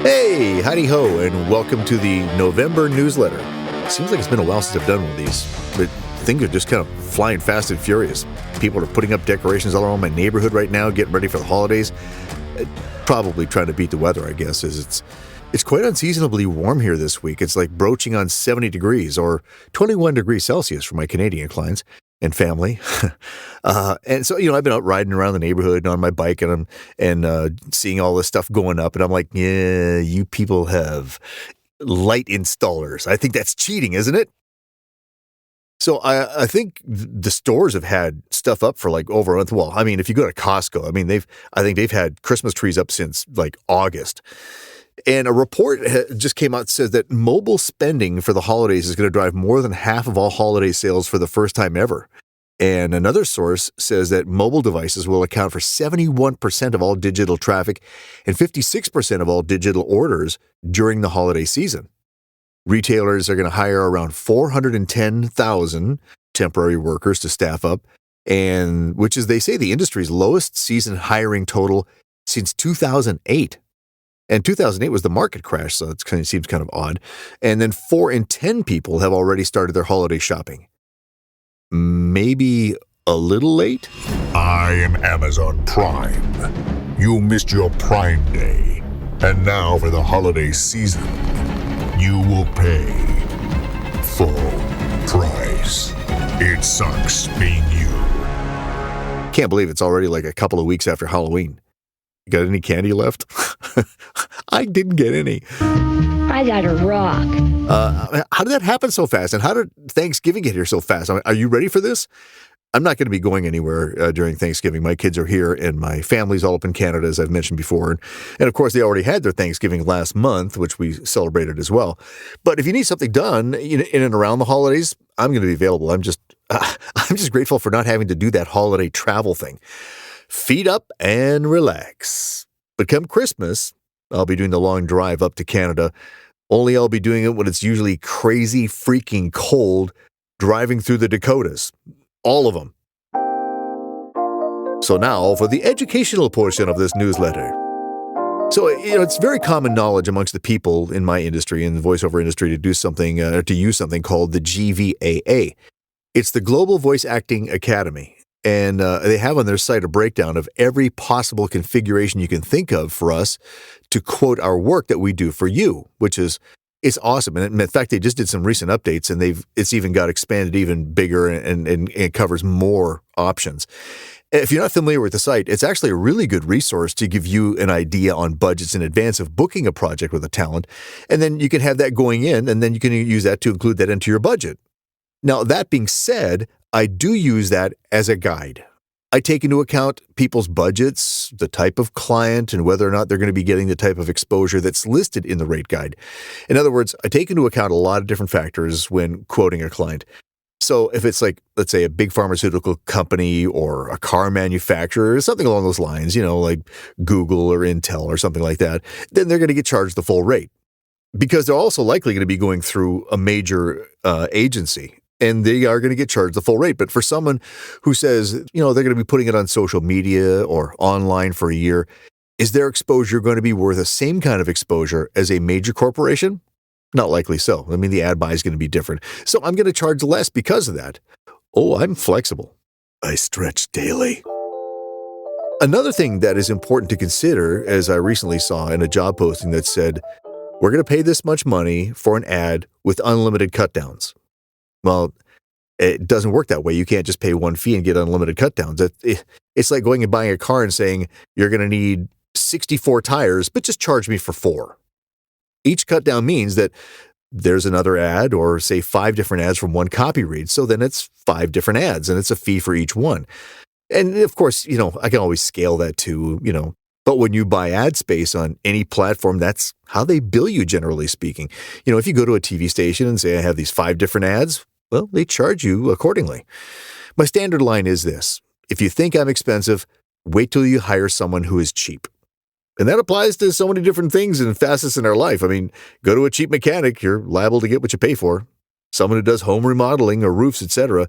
Hey, howdy ho, and welcome to the November newsletter. Seems like it's been a while since I've done one of these, but things are just kind of flying fast and furious. People are putting up decorations all around my neighborhood right now, getting ready for the holidays. Probably trying to beat the weather, I guess, as it's quite unseasonably warm here this week. It's like broaching on 70 degrees or 21 degrees Celsius for my Canadian clients and family. And so, I've been out riding around the neighborhood on my bike and seeing all this stuff going up. And I'm like, yeah, you people have light installers. I think that's cheating, isn't it? So I think the stores have had stuff up for like over a month. Well, I mean, if you go to Costco, I think they've had Christmas trees up since like August. And a report just came out that says that mobile spending for the holidays is going to drive more than half of all holiday sales for the first time ever. And another source says that mobile devices will account for 71% of all digital traffic and 56% of all digital orders during the holiday season. Retailers are going to hire around 410,000 temporary workers to staff up, and which is, they say, the industry's lowest season hiring total since 2008. And 2008 was the market crash, so it seems kind of odd. And then 4 in 10 people have already started their holiday shopping. Maybe a little late? I am Amazon Prime. You missed your Prime Day. And now for the holiday season, you will pay full price. It sucks being you. Can't believe it's already like a couple of weeks after Halloween. You got any candy left? I didn't get any. I got a rock. How did that happen so fast? And how did Thanksgiving get here so fast? Are you ready for this? I'm not going to be going anywhere during Thanksgiving. My kids are here and my family's all up in Canada, as I've mentioned before. And of course, they already had their Thanksgiving last month, which we celebrated as well. But if you need something done in and around the holidays, I'm going to be available. I'm just grateful for not having to do that holiday travel thing. Feet up and relax. But come Christmas, I'll be doing the long drive up to Canada. Only I'll be doing it when it's usually crazy freaking cold, driving through the Dakotas. All of them. So now for the educational portion of this newsletter. So, it's very common knowledge amongst the people in my industry, in the voiceover industry, to do something, to use something called the GVAA. It's the Global Voice Acting Academy. And they have on their site a breakdown of every possible configuration you can think of for us to quote our work that we do for you, it's awesome. And in fact, they just did some recent updates, and it's even got expanded even bigger and it covers more options. If you're not familiar with the site, it's actually a really good resource to give you an idea on budgets in advance of booking a project with a talent. And then you can have that going in, and then you can use that to include that into your budget. Now, that being said, I do use that as a guide. I take into account people's budgets, the type of client, and whether or not they're going to be getting the type of exposure that's listed in the rate guide. In other words, I take into account a lot of different factors when quoting a client. So if it's like, let's say, a big pharmaceutical company or a car manufacturer, something along those lines, like Google or Intel or something like that, then they're going to get charged the full rate. Because they're also likely going to be going through a major agency. And they are going to get charged the full rate. But for someone who says, they're going to be putting it on social media or online for a year, is their exposure going to be worth the same kind of exposure as a major corporation? Not likely so. The ad buy is going to be different. So I'm going to charge less because of that. Oh, I'm flexible. I stretch daily. Another thing that is important to consider, as I recently saw in a job posting that said, we're going to pay this much money for an ad with unlimited cutdowns. Well, it doesn't work that way. You can't just pay one fee and get unlimited cutdowns. It's like going and buying a car and saying, you're going to need 64 tires, but just charge me for 4. Each cutdown means that there's another ad, or say 5 different ads from one copy read. So then it's 5 different ads, and it's a fee for each one. And of course, I can always scale that to, but when you buy ad space on any platform, that's how they bill you, generally speaking. If you go to a TV station and say, I have these 5 different ads, well, they charge you accordingly. My standard line is this: if you think I'm expensive, wait till you hire someone who is cheap. And that applies to so many different things and facets in our life. Go to a cheap mechanic, you're liable to get what you pay for. someone who does home remodeling or roofs, etc.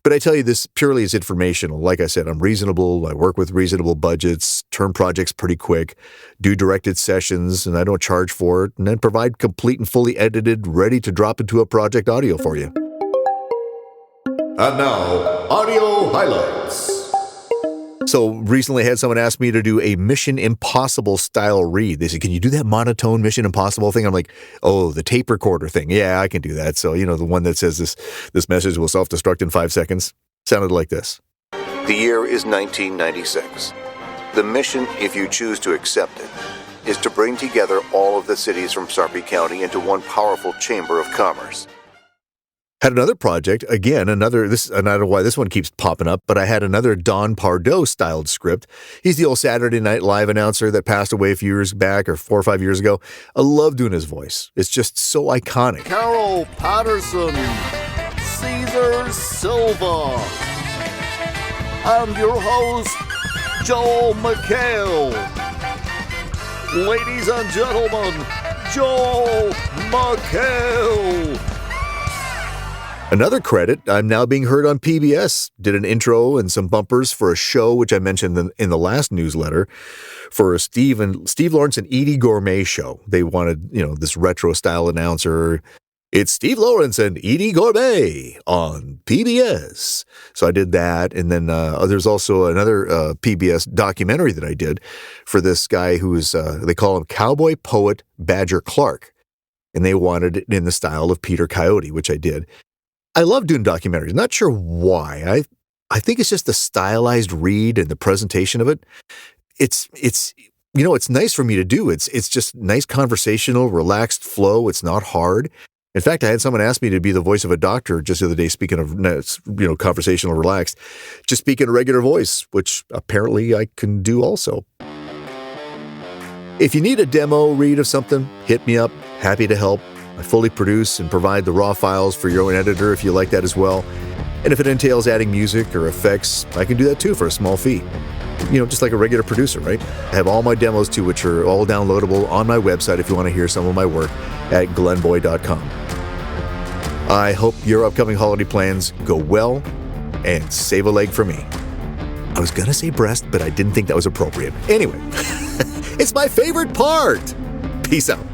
But I tell you, this purely is informational. Like I said, I'm reasonable. I work with reasonable budgets, turn projects pretty quick, do directed sessions, and I don't charge for it, and then provide complete and fully edited, ready to drop into a project audio for you. And now, audio highlights. So recently I had someone ask me to do a Mission Impossible style read. They said, can you do that monotone Mission Impossible thing? I'm like, oh, the tape recorder thing. Yeah, I can do that. So, the one that says this message will self-destruct in 5 seconds sounded like this. The year is 1996. The mission, if you choose to accept it, is to bring together all of the cities from Sarpy County into one powerful chamber of commerce. Had another project, again, I don't know why this one keeps popping up, but I had another Don Pardo-styled script. He's the old Saturday Night Live announcer that passed away a few years back, or 4 or 5 years ago. I love doing his voice. It's just so iconic. Carol Patterson, Caesar Silva, and your host, Joel McHale. Ladies and gentlemen, Joel McHale. Another credit, I'm now being heard on PBS. Did an intro and some bumpers for a show, which I mentioned in the last newsletter, for Steve Lawrence and Edie Gourmet show. They wanted, this retro-style announcer. It's Steve Lawrence and Edie Gourmet on PBS. So I did that. And then there's also another PBS documentary that I did for this guy who's, they call him Cowboy Poet Badger Clark. And they wanted it in the style of Peter Coyote, which I did. I love doing documentaries. Not sure why. I think it's just the stylized read and the presentation of it. It's nice for me to do. It's just nice conversational, relaxed flow. It's not hard. In fact, I had someone ask me to be the voice of a doctor just the other day, speaking of, conversational, relaxed, just speak in a regular voice, which apparently I can do also. If you need a demo read of something, hit me up. Happy to help. I fully produce and provide the raw files for your own editor if you like that as well. And if it entails adding music or effects, I can do that too for a small fee. Just like a regular producer, right? I have all my demos too, which are all downloadable on my website if you want to hear some of my work at glenboy.com. I hope your upcoming holiday plans go well and save a leg for me. I was going to say breast, but I didn't think that was appropriate. Anyway, it's my favorite part. Peace out.